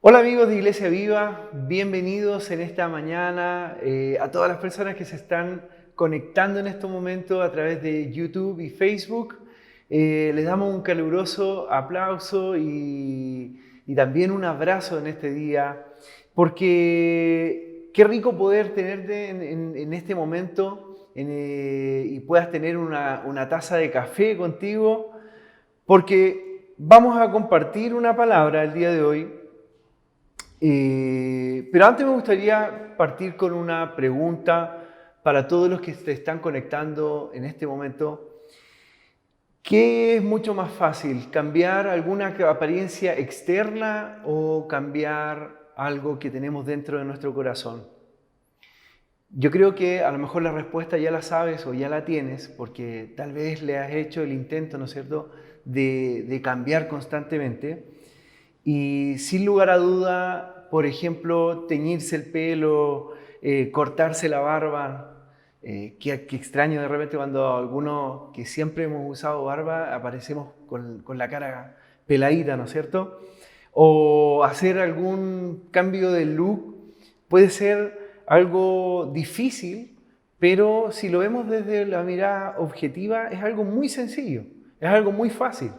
Hola amigos de Iglesia Viva, bienvenidos en esta mañana a todas las personas que se están conectando en este momento a través de YouTube y Facebook. Les damos un caluroso aplauso y también un abrazo en este día, porque qué rico poder tenerte en este momento y puedas tener una taza de café contigo, porque vamos a compartir una palabra el día de hoy. Pero antes me gustaría partir con una pregunta para todos los que se están conectando en este momento. ¿Qué es mucho más fácil, cambiar alguna apariencia externa o cambiar algo que tenemos dentro de nuestro corazón? Yo creo que a lo mejor la respuesta ya la sabes o ya la tienes, porque tal vez le has hecho el intento, ¿no es cierto?, de cambiar constantemente. Y sin lugar a duda, por ejemplo, teñirse el pelo, cortarse la barba. Qué extraño de repente cuando algunos que siempre hemos usado barba aparecemos con la cara peladita, ¿no es cierto? O hacer algún cambio de look puede ser algo difícil, pero si lo vemos desde la mirada objetiva es algo muy sencillo, es algo muy fácil.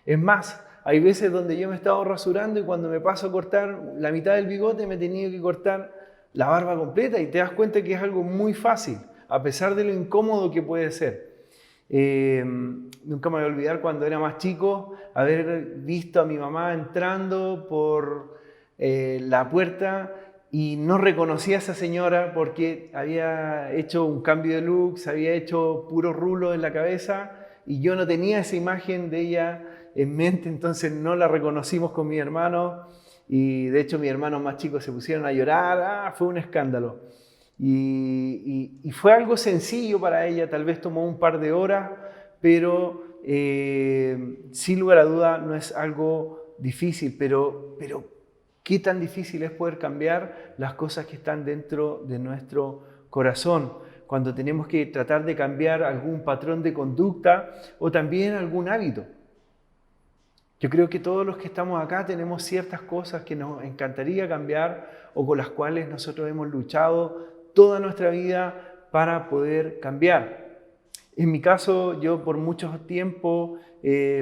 Es más, hay veces donde yo me he estado rasurando y cuando me paso a cortar la mitad del bigote me he tenido que cortar la barba completa y te das cuenta que es algo muy fácil, a pesar de lo incómodo que puede ser. Nunca me voy a olvidar cuando era más chico haber visto a mi mamá entrando por la puerta y no reconocí a esa señora porque había hecho un cambio de look, se había hecho puro rulo en la cabeza y yo no tenía esa imagen de ella en mente, entonces no la reconocimos con mi hermano y de hecho mis hermanos más chicos se pusieron a llorar, fue un escándalo. Y fue algo sencillo para ella, tal vez tomó un par de horas, pero sin lugar a duda no es algo difícil, pero qué tan difícil es poder cambiar las cosas que están dentro de nuestro corazón, cuando tenemos que tratar de cambiar algún patrón de conducta o también algún hábito. Yo creo que todos los que estamos acá tenemos ciertas cosas que nos encantaría cambiar o con las cuales nosotros hemos luchado toda nuestra vida para poder cambiar. En mi caso, yo por mucho tiempo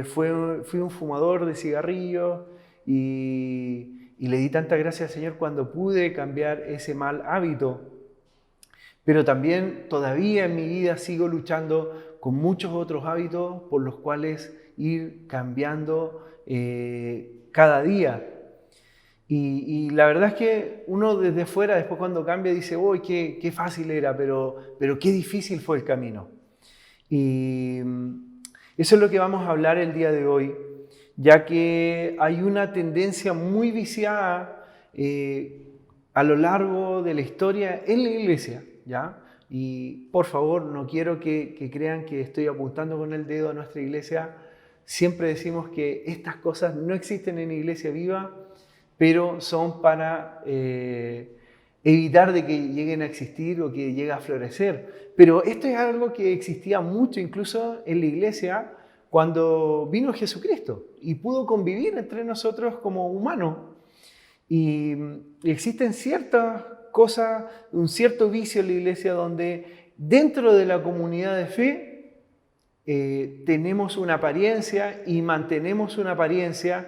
fui un fumador de cigarrillos y le di tanta gracia al Señor cuando pude cambiar ese mal hábito. Pero también todavía en mi vida sigo luchando con muchos otros hábitos por los cuales ir cambiando cada día. Y la verdad es que uno desde fuera, después cuando cambia, dice, uy, qué fácil era, pero qué difícil fue el camino. Y eso es lo que vamos a hablar el día de hoy, ya que hay una tendencia muy viciada a lo largo de la historia en la iglesia, ¿ya? Y por favor, no quiero que crean que estoy apuntando con el dedo a nuestra iglesia. Siempre decimos que estas cosas no existen en Iglesia Viva, pero son para evitar de que lleguen a existir o que llegue a florecer. Pero esto es algo que existía mucho incluso en la iglesia cuando vino Jesucristo y pudo convivir entre nosotros como humanos. Y existen ciertas cosas, un cierto vicio en la iglesia donde dentro de la comunidad de fe tenemos una apariencia y mantenemos una apariencia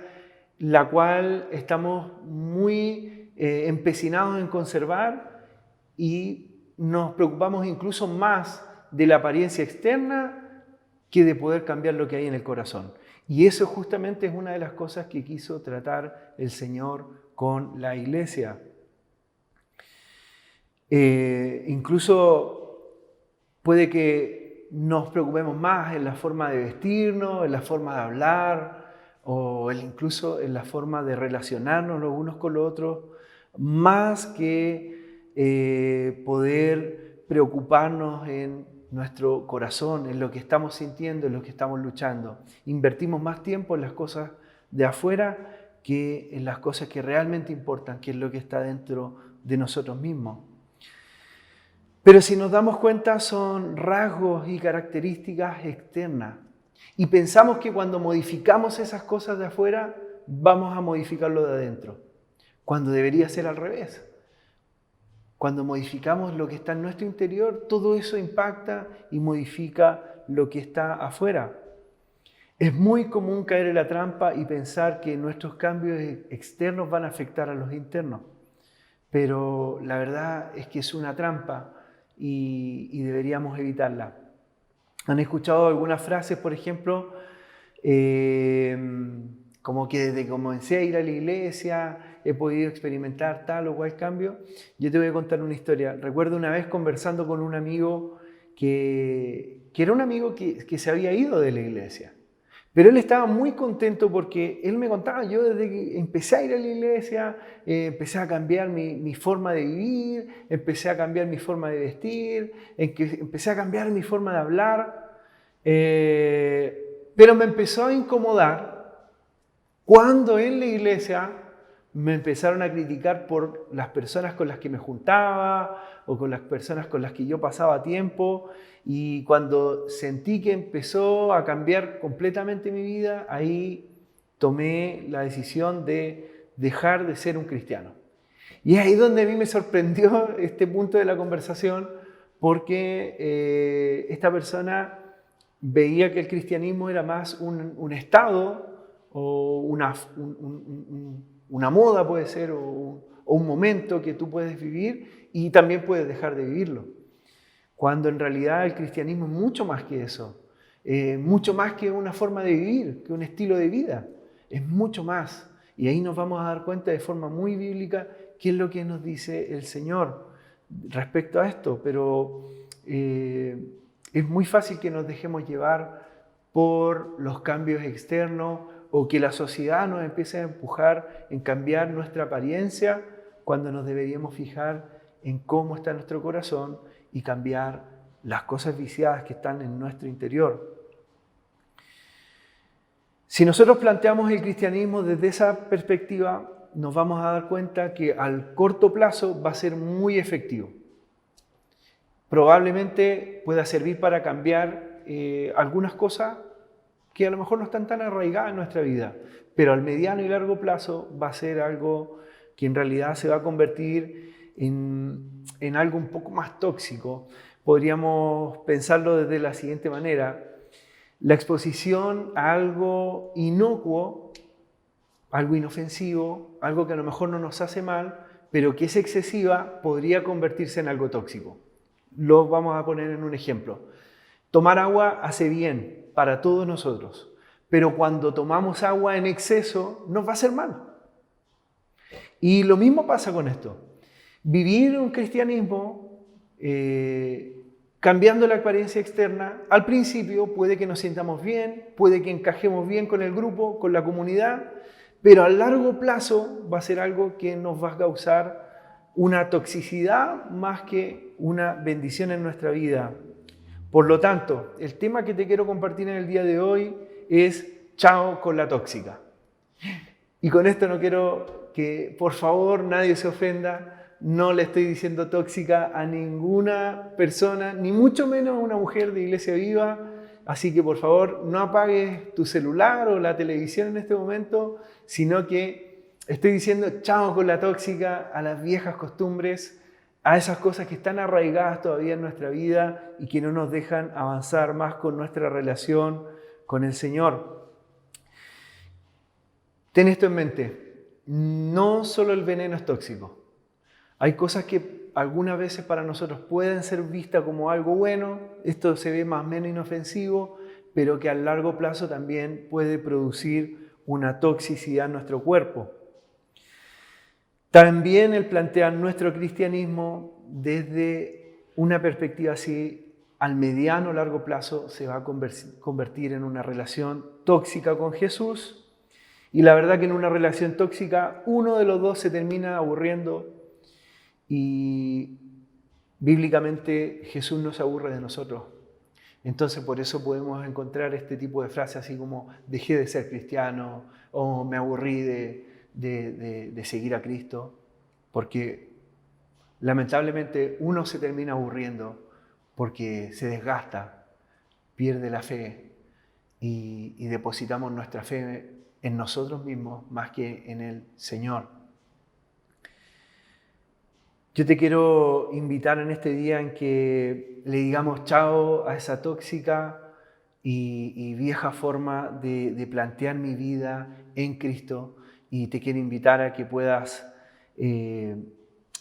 la cual estamos muy empecinados en conservar y nos preocupamos incluso más de la apariencia externa que de poder cambiar lo que hay en el corazón. Y eso justamente es una de las cosas que quiso tratar el Señor con la iglesia. Incluso puede que nos preocupemos más en la forma de vestirnos, en la forma de hablar, o incluso en la forma de relacionarnos los unos con los otros, más que poder preocuparnos en nuestro corazón, en lo que estamos sintiendo, en lo que estamos luchando. Invertimos más tiempo en las cosas de afuera que en las cosas que realmente importan, que es lo que está dentro de nosotros mismos. Pero si nos damos cuenta son rasgos y características externas. Y pensamos que cuando modificamos esas cosas de afuera, vamos a modificarlo de adentro. cuando debería ser al revés. Cuando modificamos lo que está en nuestro interior, todo eso impacta y modifica lo que está afuera. Es muy común caer en la trampa y pensar que nuestros cambios externos van a afectar a los internos, pero la verdad es que es una trampa y deberíamos evitarla. ¿Han escuchado algunas frases, por ejemplo, como que desde que comencé a ir a la iglesia he podido experimentar tal o cual cambio? Yo te voy a contar una historia. Recuerdo una vez conversando con un amigo que era un amigo que se había ido de la iglesia. Pero él estaba muy contento porque él me contaba, yo desde que empecé a ir a la iglesia, empecé a cambiar mi forma de vivir, empecé a cambiar mi forma de vestir, empecé a cambiar mi forma de hablar, pero me empezó a incomodar cuando en la iglesia me empezaron a criticar por las personas con las que me juntaba o con las personas con las que yo pasaba tiempo. Y cuando sentí que empezó a cambiar completamente mi vida, ahí tomé la decisión de dejar de ser un cristiano. Y es ahí donde a mí me sorprendió este punto de la conversación, porque esta persona veía que el cristianismo era más un estado o una moda, puede ser, o un momento que tú puedes vivir y también puedes dejar de vivirlo. Cuando en realidad el cristianismo es mucho más que eso, mucho más que una forma de vivir, que un estilo de vida, es mucho más. Y ahí nos vamos a dar cuenta de forma muy bíblica qué es lo que nos dice el Señor respecto a esto, pero es muy fácil que nos dejemos llevar por los cambios externos o que la sociedad nos empiece a empujar en cambiar nuestra apariencia cuando nos deberíamos fijar en cómo está nuestro corazón y cambiar las cosas viciadas que están en nuestro interior. Si nosotros planteamos el cristianismo desde esa perspectiva, nos vamos a dar cuenta que al corto plazo va a ser muy efectivo. Probablemente pueda servir para cambiar algunas cosas que a lo mejor no están tan arraigadas en nuestra vida, pero al mediano y largo plazo va a ser algo que en realidad se va a convertir en algo un poco más tóxico. Podríamos pensarlo desde la siguiente manera: la exposición a algo inocuo, algo inofensivo, algo que a lo mejor no nos hace mal, pero que es excesiva, podría convertirse en algo tóxico. Lo vamos a poner en un ejemplo. Tomar agua hace bien para todos nosotros, pero cuando tomamos agua en exceso nos va a hacer mal. Y lo mismo pasa con esto. Vivir un cristianismo cambiando la apariencia externa, al principio puede que nos sintamos bien, puede que encajemos bien con el grupo, con la comunidad, pero a largo plazo va a ser algo que nos va a causar una toxicidad más que una bendición en nuestra vida. Por lo tanto, el tema que te quiero compartir en el día de hoy es chao con la tóxica. Y con esto no quiero que, por favor, nadie se ofenda. No le estoy diciendo tóxica a ninguna persona, ni mucho menos a una mujer de Iglesia Viva. Así que, por favor, no apagues tu celular o la televisión en este momento, sino que estoy diciendo chao con la tóxica, a las viejas costumbres, a esas cosas que están arraigadas todavía en nuestra vida y que no nos dejan avanzar más con nuestra relación con el Señor. Ten esto en mente, no solo el veneno es tóxico. Hay cosas que algunas veces para nosotros pueden ser vistas como algo bueno, esto se ve más o menos inofensivo, pero que a largo plazo también puede producir una toxicidad en nuestro cuerpo. También el plantear nuestro cristianismo desde una perspectiva así, al mediano o largo plazo se va a convertir en una relación tóxica con Jesús. Y la verdad que en una relación tóxica uno de los dos se termina aburriendo y bíblicamente Jesús no se aburre de nosotros. Entonces por eso podemos encontrar este tipo de frases así como dejé de ser cristiano o me aburrí de seguir a Cristo, porque lamentablemente uno se termina aburriendo porque se desgasta, pierde la fe y depositamos nuestra fe en nosotros mismos más que en el Señor. Yo te quiero invitar en este día en que le digamos chao a esa tóxica y vieja forma de plantear mi vida en Cristo, y te quiero invitar a que puedas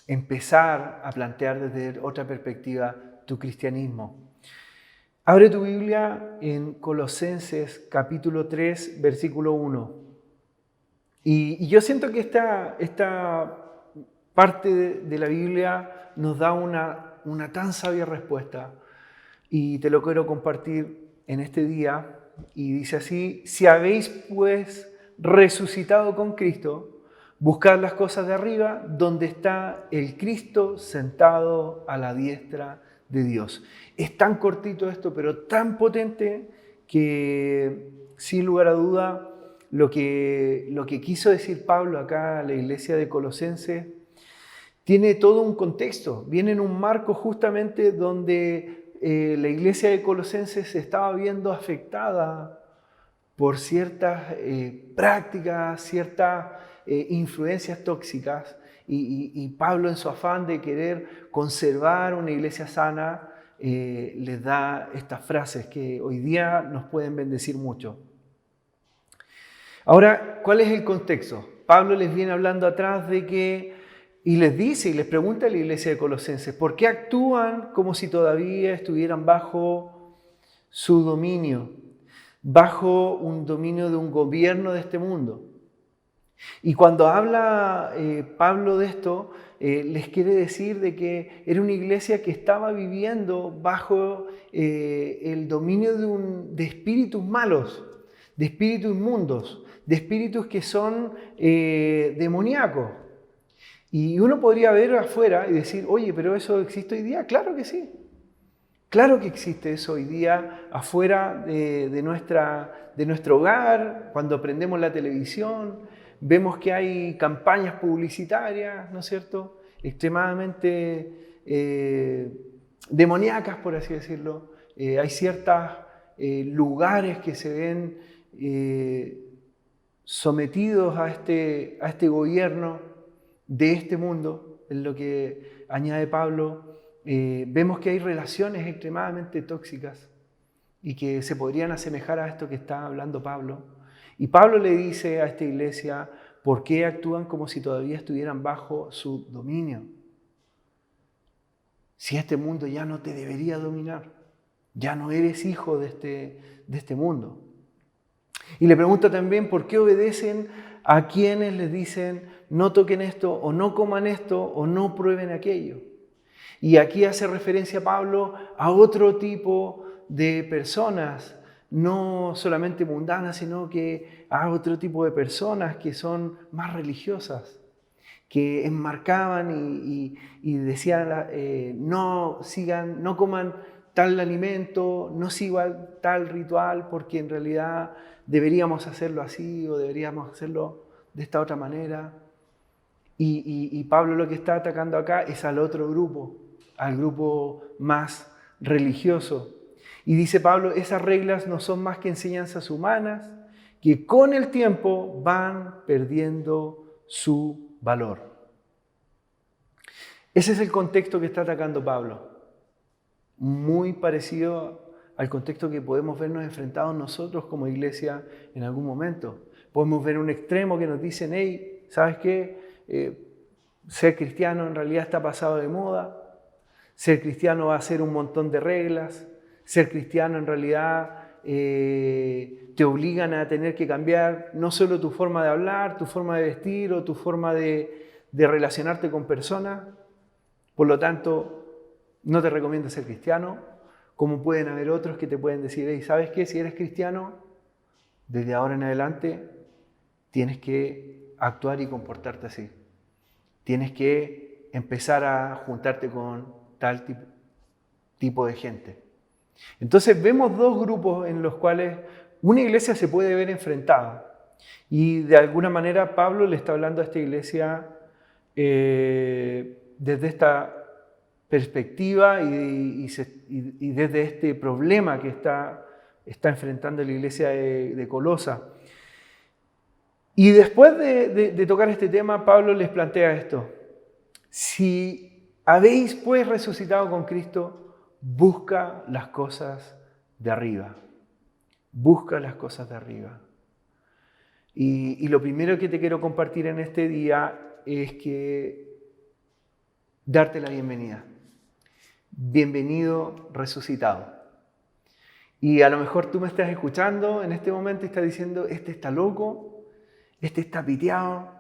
empezar a plantear desde otra perspectiva tu cristianismo. Abre tu Biblia en Colosenses capítulo 3, versículo 1. Y yo siento que esta parte de la Biblia nos da una tan sabia respuesta, y te lo quiero compartir en este día. Y dice así: si habéis pues resucitado con Cristo, buscad las cosas de arriba, donde está el Cristo sentado a la diestra de Dios. Es tan cortito esto, pero tan potente, que sin lugar a duda lo que quiso decir Pablo acá a la iglesia de Colosenses tiene todo un contexto. Viene en un marco justamente donde la iglesia de Colosenses se estaba viendo afectada por ciertas prácticas, ciertas influencias tóxicas, y Pablo, en su afán de querer conservar una iglesia sana, les da estas frases que hoy día nos pueden bendecir mucho. Ahora, ¿cuál es el contexto? Pablo les viene hablando atrás de que, y les dice y les pregunta a la iglesia de Colosenses, ¿por qué actúan como si todavía estuvieran bajo su dominio, bajo un dominio de un gobierno de este mundo? Y cuando habla Pablo de esto, les quiere decir de que era una iglesia que estaba viviendo bajo el dominio de espíritus malos, de espíritus inmundos, de espíritus que son demoníacos. Y uno podría ver afuera y decir, oye, ¿pero eso existe hoy día? Claro que sí. Claro que existe eso hoy día afuera de nuestro hogar. Cuando prendemos la televisión, vemos que hay campañas publicitarias, ¿no es cierto?, extremadamente demoníacas, por así decirlo. Hay ciertos lugares que se ven sometidos a este gobierno de este mundo, en lo que añade Pablo. Vemos que hay relaciones extremadamente tóxicas y que se podrían asemejar a esto que está hablando Pablo. Y Pablo le dice a esta iglesia, ¿por qué actúan como si todavía estuvieran bajo su dominio? Si este mundo ya no te debería dominar, ya no eres hijo de este mundo. Y le pregunta también por qué obedecen a quienes les dicen no toquen esto, o no coman esto, o no prueben aquello. Y aquí hace referencia Pablo a otro tipo de personas, no solamente mundanas, sino que a otro tipo de personas que son más religiosas, que enmarcaban y decían no sigan, no coman tal alimento, no sigan tal ritual, porque en realidad deberíamos hacerlo así o deberíamos hacerlo de esta otra manera. Y Pablo lo que está atacando acá es al otro grupo, al grupo más religioso. Y dice Pablo, esas reglas no son más que enseñanzas humanas que con el tiempo van perdiendo su valor. Ese es el contexto que está atacando Pablo. Muy parecido al contexto que podemos vernos enfrentados nosotros como iglesia en algún momento. Podemos ver un extremo que nos dicen, hey, ¿sabes qué? Ser cristiano en realidad está pasado de moda. Ser cristiano va a ser un montón de reglas. Ser cristiano en realidad te obligan a tener que cambiar no solo tu forma de hablar, tu forma de vestir o tu forma de relacionarte con personas. Por lo tanto, no te recomiendo ser cristiano, como pueden haber otros que te pueden decir, hey, ¿sabes qué? Si eres cristiano, desde ahora en adelante tienes que actuar y comportarte así. Tienes que empezar a juntarte con tal tipo de gente. Entonces vemos dos grupos en los cuales una iglesia se puede ver enfrentada. Y de alguna manera Pablo le está hablando a esta iglesia desde esta perspectiva y desde este problema que está enfrentando la iglesia de Colosa. Y después de tocar este tema, Pablo les plantea esto. Si habéis pues resucitado con Cristo, busca las cosas de arriba. Busca las cosas de arriba. Y lo primero que te quiero compartir en este día es que darte la bienvenida. Bienvenido resucitado. Y a lo mejor tú me estás escuchando en este momento y estás diciendo, este está loco, este está piteado,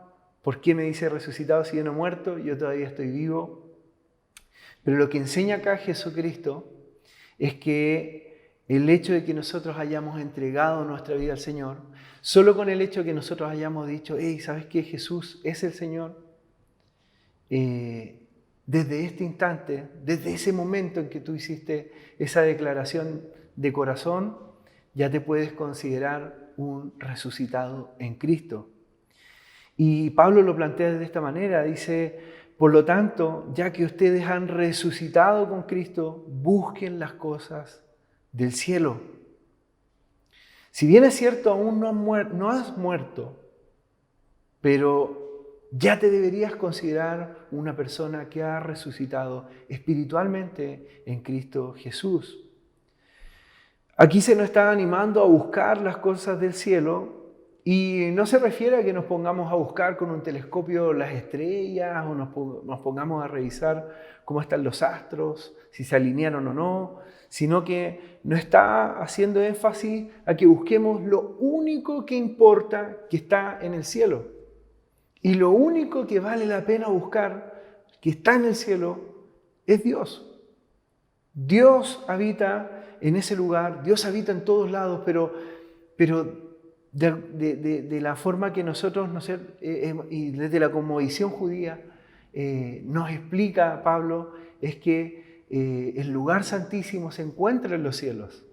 ¿por qué me dice resucitado si yo no he muerto? Yo todavía estoy vivo. Pero lo que enseña acá Jesucristo es que el hecho de que nosotros hayamos entregado nuestra vida al Señor, solo con el hecho de que nosotros hayamos dicho, hey, ¿sabes qué? Jesús es el Señor. Desde este instante, desde ese momento en que tú hiciste esa declaración de corazón, ya te puedes considerar un resucitado en Cristo. Y Pablo lo plantea de esta manera, dice, por lo tanto, ya que ustedes han resucitado con Cristo, busquen las cosas del cielo. Si bien es cierto, aún no has muerto, pero ya te deberías considerar una persona que ha resucitado espiritualmente en Cristo Jesús. Aquí se nos está animando a buscar las cosas del cielo y no se refiere a que nos pongamos a buscar con un telescopio las estrellas o nos pongamos a revisar cómo están los astros, si se alinearon o no, sino que nos está haciendo énfasis a que busquemos lo único que importa que está en el cielo. Y lo único que vale la pena buscar, que está en el cielo, es Dios. Dios habita en ese lugar, Dios habita en todos lados, pero de la forma que nosotros, no sé, y desde la cosmovisión judía, nos explica Pablo, es que el lugar santísimo se encuentra en los cielos.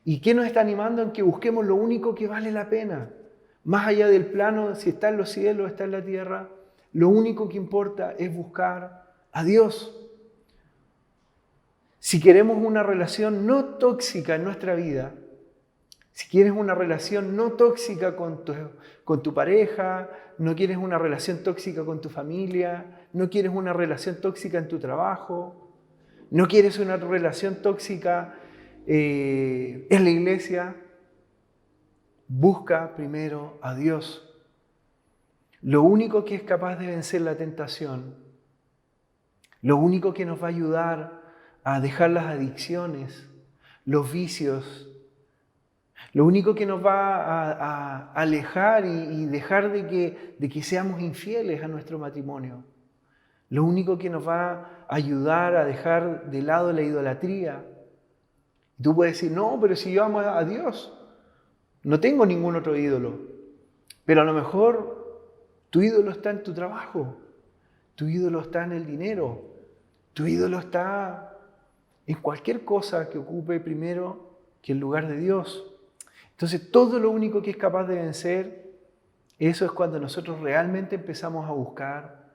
¿Y qué nos está animando? En que busquemos lo único que vale la pena. Más allá del plano, si está en los cielos, está en la tierra, lo único que importa es buscar a Dios. Si queremos una relación no tóxica en nuestra vida, si quieres una relación no tóxica con tu pareja, no quieres una relación tóxica con tu familia, no quieres una relación tóxica en tu trabajo, no quieres una relación tóxica en la iglesia, busca primero a Dios. Lo único que es capaz de vencer la tentación, lo único que nos va a ayudar a dejar las adicciones, los vicios, lo único que nos va a alejar y dejar de que seamos infieles a nuestro matrimonio, lo único que nos va a ayudar a dejar de lado la idolatría. Tú puedes decir, no, pero si yo amo a Dios, no tengo ningún otro ídolo. Pero a lo mejor tu ídolo está en tu trabajo, tu ídolo está en el dinero, tu ídolo está en cualquier cosa que ocupe primero que el lugar de Dios. Entonces, todo lo único que es capaz de vencer, eso es cuando nosotros realmente empezamos a buscar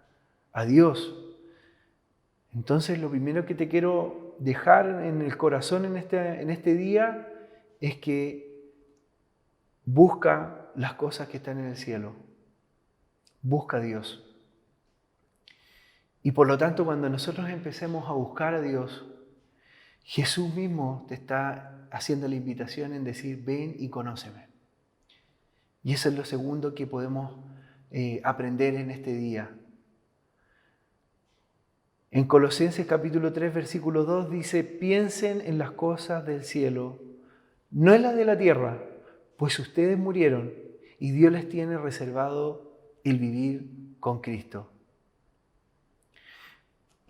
a Dios. Entonces, lo primero que te quiero dejar en el corazón en este día es que busca las cosas que están en el cielo. Busca a Dios. Y por lo tanto, cuando nosotros empecemos a buscar a Dios, Jesús mismo te está haciendo la invitación en decir, ven y conóceme. Y eso es lo segundo que podemos aprender en este día. En Colosenses capítulo 3, versículo 2 dice, piensen en las cosas del cielo, no en las de la tierra, pues ustedes murieron y Dios les tiene reservado el vivir con Cristo.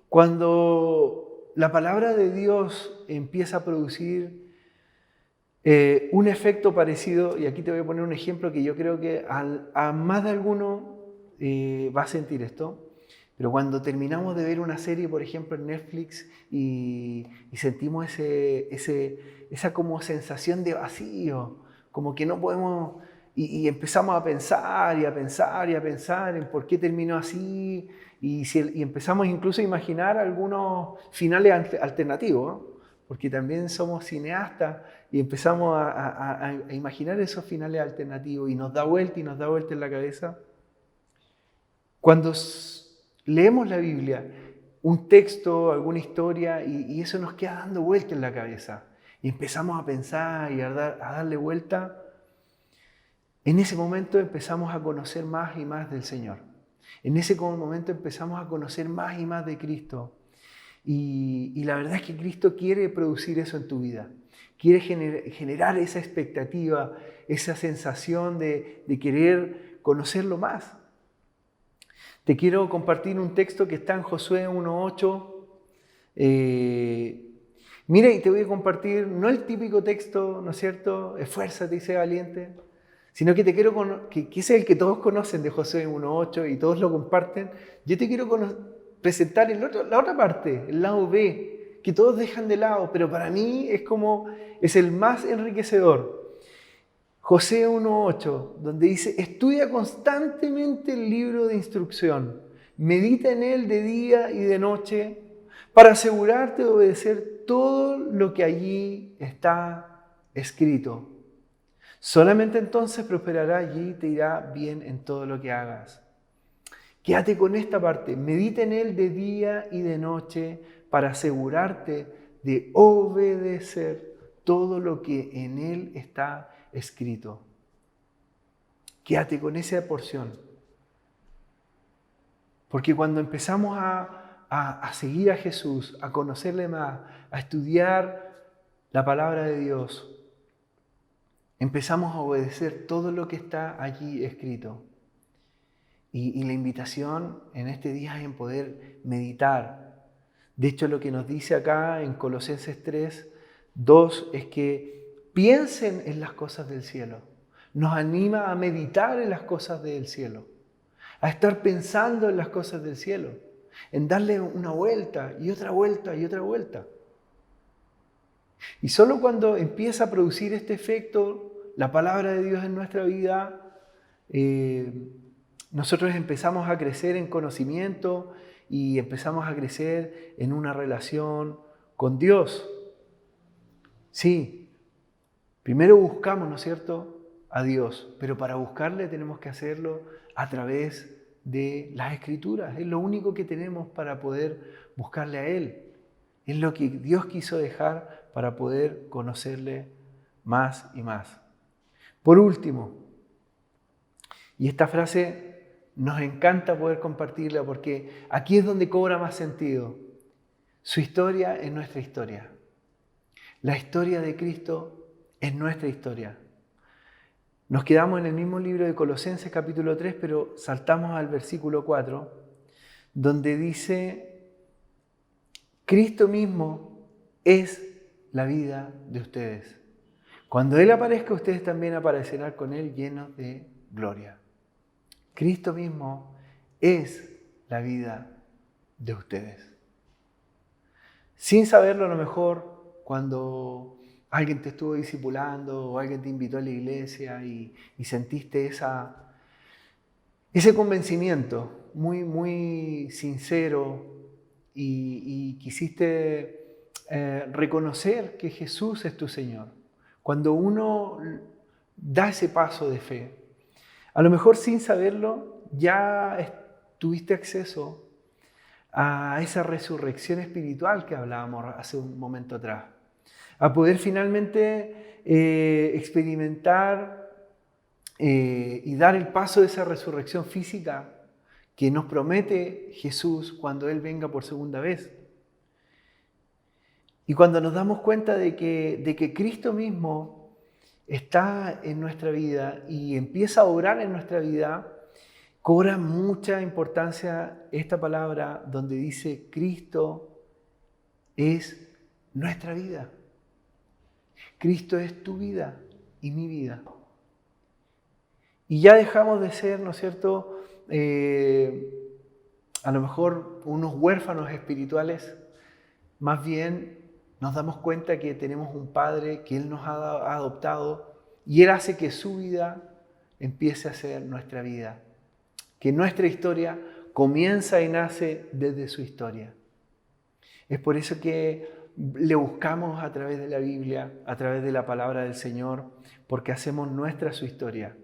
Cuando la palabra de Dios empieza a producir un efecto parecido, y aquí te voy a poner un ejemplo que yo creo que a más de alguno va a sentir esto, pero cuando terminamos de ver una serie, por ejemplo, en Netflix, y sentimos esa como sensación de vacío, como que no podemos, y empezamos a pensar y a pensar y a pensar en por qué terminó así, y empezamos incluso a imaginar algunos finales alternativos, ¿no? Porque también somos cineastas y empezamos a imaginar esos finales alternativos y nos da vuelta en la cabeza. Cuando leemos la Biblia un texto, alguna historia, y eso nos queda dando vuelta en la cabeza. Y empezamos a pensar y a darle vuelta. En ese momento empezamos a conocer más y más del Señor. En ese momento empezamos a conocer más y más de Cristo. Y la verdad es que Cristo quiere producir eso en tu vida. Quiere generar esa expectativa, esa sensación de querer conocerlo más. Te quiero compartir un texto que está en Josué 1:8. Mira, y te voy a compartir no el típico texto, ¿no es cierto? Esfuérzate y sé valiente, sino que te quiero que es el que todos conocen de Josué 1:8 y todos lo comparten. Yo te quiero presentar la otra parte, el lado B, que todos dejan de lado, pero para mí es el más enriquecedor. Josué 1:8, donde dice: estudia constantemente el libro de instrucción, medita en él de día y de noche, para asegurarte de obedecer todo lo que allí está escrito. Solamente entonces prosperará allí y te irá bien en todo lo que hagas. Quédate con esta parte, medita en él de día y de noche, para asegurarte de obedecer todo lo que en él está escrito. Quédate con esa porción. Porque cuando empezamos a seguir a Jesús, a conocerle más, a estudiar la palabra de Dios, empezamos a obedecer todo lo que está allí escrito. Y la invitación en este día es en poder meditar. De hecho, lo que nos dice acá en Colosenses 3:2 es que piensen en las cosas del cielo. Nos anima a meditar en las cosas del cielo, a estar pensando en las cosas del cielo, en darle una vuelta y otra vuelta y otra vuelta. Y solo cuando empieza a producir este efecto la palabra de Dios en nuestra vida, nosotros empezamos a crecer en conocimiento y empezamos a crecer en una relación con Dios. Sí, primero buscamos, ¿no es cierto?, a Dios, pero para buscarle tenemos que hacerlo a través de las Escrituras. Es lo único que tenemos para poder buscarle a Él. Es lo que Dios quiso dejar para poder conocerle más y más. Por último, y esta frase nos encanta poder compartirla porque aquí es donde cobra más sentido. Su historia es nuestra historia. La historia de Cristo es nuestra historia. Nos quedamos en el mismo libro de Colosenses capítulo 3, pero saltamos al versículo 4, donde dice: Cristo mismo es la vida de ustedes. Cuando Él aparezca, ustedes también aparecerán con Él llenos de gloria. Cristo mismo es la vida de ustedes. Sin saberlo, a lo mejor, cuando alguien te estuvo discipulando o alguien te invitó a la iglesia y sentiste ese convencimiento muy, muy sincero y quisiste reconocer que Jesús es tu Señor. Cuando uno da ese paso de fe, a lo mejor sin saberlo, ya tuviste acceso a esa resurrección espiritual que hablábamos hace un momento atrás, a poder finalmente experimentar y dar el paso de esa resurrección física que nos promete Jesús cuando Él venga por segunda vez. Y cuando nos damos cuenta de que Cristo mismo está en nuestra vida y empieza a obrar en nuestra vida, cobra mucha importancia esta palabra donde dice: Cristo es nuestra vida. Cristo es tu vida y mi vida. Y ya dejamos de ser, ¿no es cierto?, a lo mejor unos huérfanos espirituales. Más bien nos damos cuenta que tenemos un Padre, que Él nos ha adoptado y Él hace que su vida empiece a ser nuestra vida. Que nuestra historia comienza y nace desde su historia. Es por eso que le buscamos a través de la Biblia, a través de la palabra del Señor, porque hacemos nuestra su historia.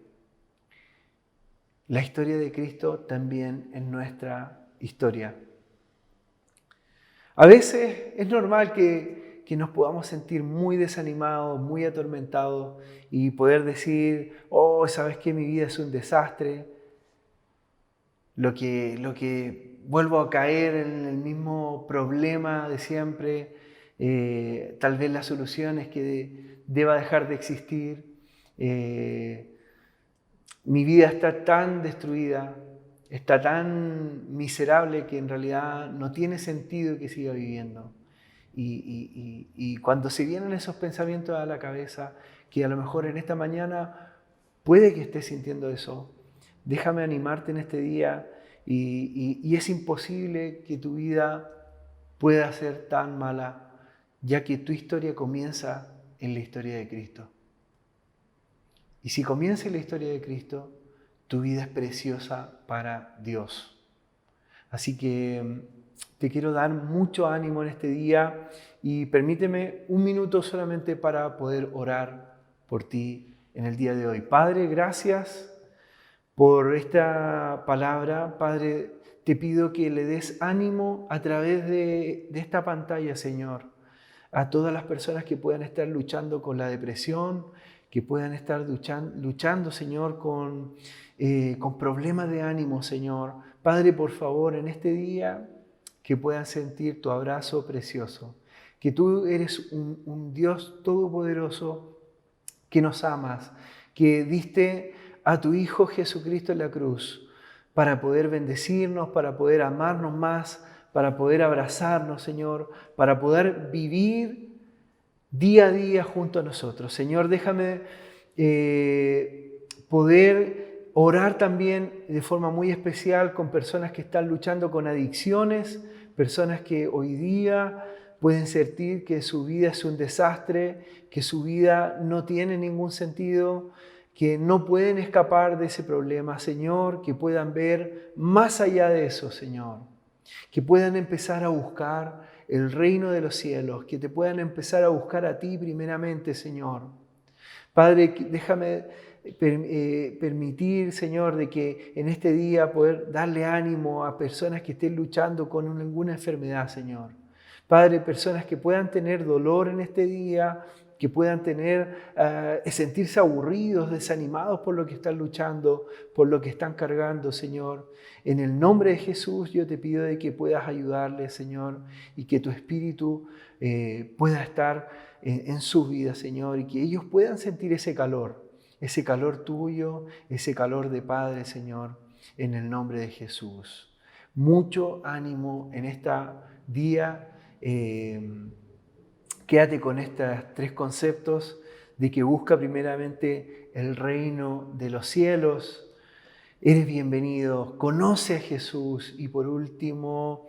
La historia de Cristo también es nuestra historia. A veces es normal que nos podamos sentir muy desanimados, muy atormentados y poder decir, oh, ¿sabes qué? Mi vida es un desastre. Lo que vuelvo a caer en el mismo problema de siempre. Tal vez la solución es que deba dejar de existir. Mi vida está tan destruida, está tan miserable que en realidad no tiene sentido que siga viviendo. Y cuando se vienen esos pensamientos a la cabeza, que a lo mejor en esta mañana puede que estés sintiendo eso, déjame animarte en este día y es imposible que tu vida pueda ser tan mala, ya que tu historia comienza en la historia de Cristo. Y si comienza en la historia de Cristo, tu vida es preciosa para Dios. Así que te quiero dar mucho ánimo en este día y permíteme un minuto solamente para poder orar por ti en el día de hoy. Padre, gracias por esta palabra. Padre, te pido que le des ánimo a través de esta pantalla, Señor, a todas las personas que puedan estar luchando con la depresión, que puedan estar luchando, Señor, con problemas de ánimo, Señor. Padre, por favor, en este día, que puedan sentir tu abrazo precioso, que tú eres un Dios todopoderoso, que nos amas, que diste a tu Hijo Jesucristo en la cruz para poder bendecirnos, para poder amarnos más, para poder abrazarnos, Señor, para poder vivir día a día junto a nosotros. Señor, déjame poder orar también de forma muy especial con personas que están luchando con adicciones, personas que hoy día pueden sentir que su vida es un desastre, que su vida no tiene ningún sentido, que no pueden escapar de ese problema. Señor, que puedan ver más allá de eso, Señor, que puedan empezar a buscar el reino de los cielos, que te puedan empezar a buscar a ti primeramente, Señor. Padre, déjame permitir, Señor, de que en este día poder darle ánimo a personas que estén luchando con alguna enfermedad, Señor. Padre, personas que puedan tener dolor en este día, que puedan sentirse aburridos, desanimados por lo que están luchando, por lo que están cargando, Señor. En el nombre de Jesús yo te pido de que puedas ayudarles, Señor, y que tu Espíritu pueda estar en su vida, Señor, y que ellos puedan sentir ese calor tuyo, ese calor de Padre, Señor, en el nombre de Jesús. Mucho ánimo en este día. Quédate con estos 3 conceptos de que busca primeramente el reino de los cielos. Eres bienvenido, conoce a Jesús y por último,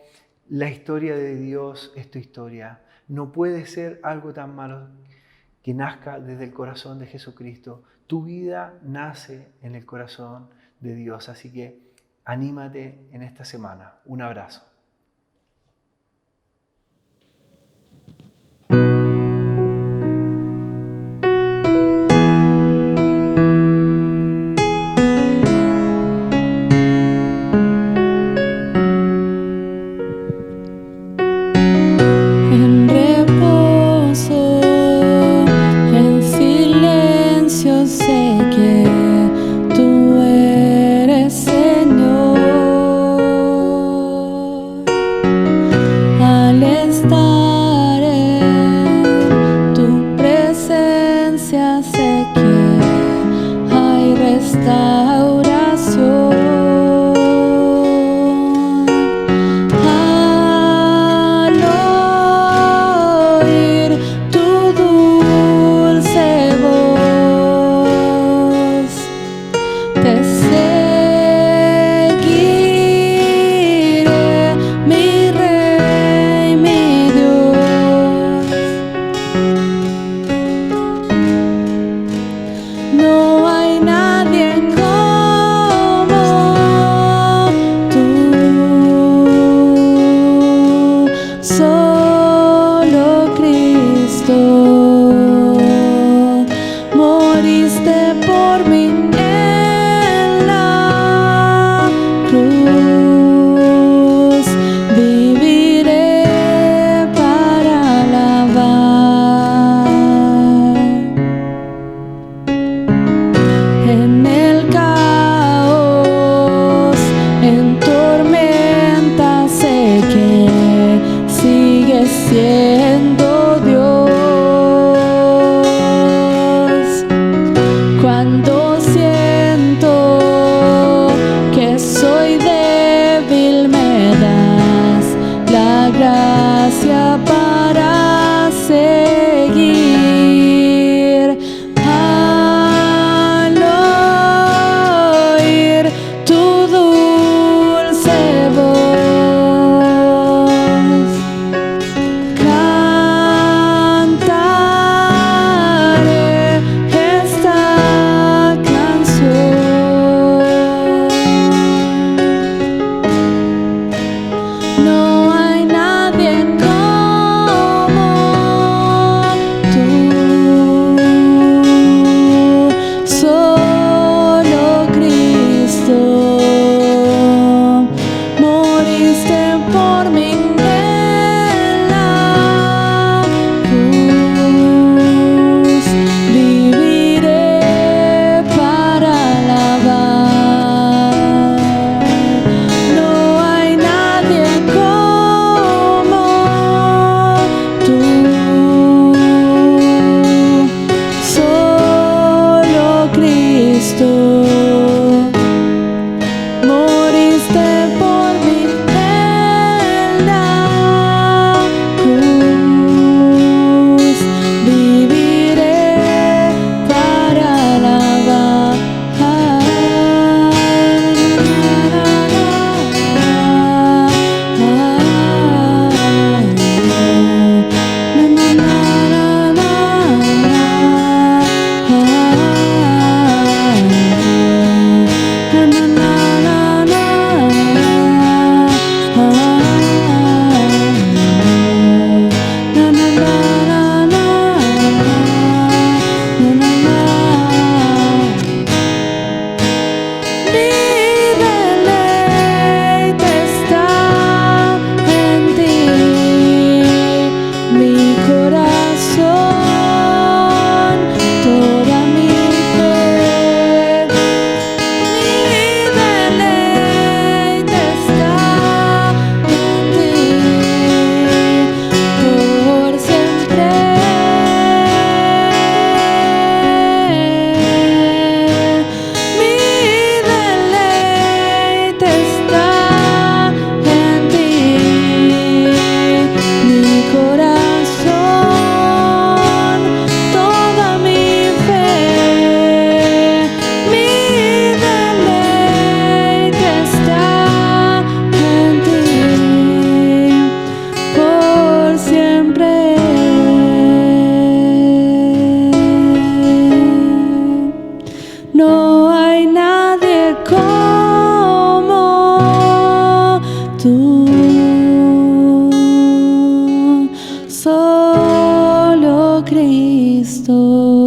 la historia de Dios es tu historia. No puede ser algo tan malo que nazca desde el corazón de Jesucristo. Tu vida nace en el corazón de Dios, así que anímate en esta semana. Un abrazo. Tú eres Señor. estoy.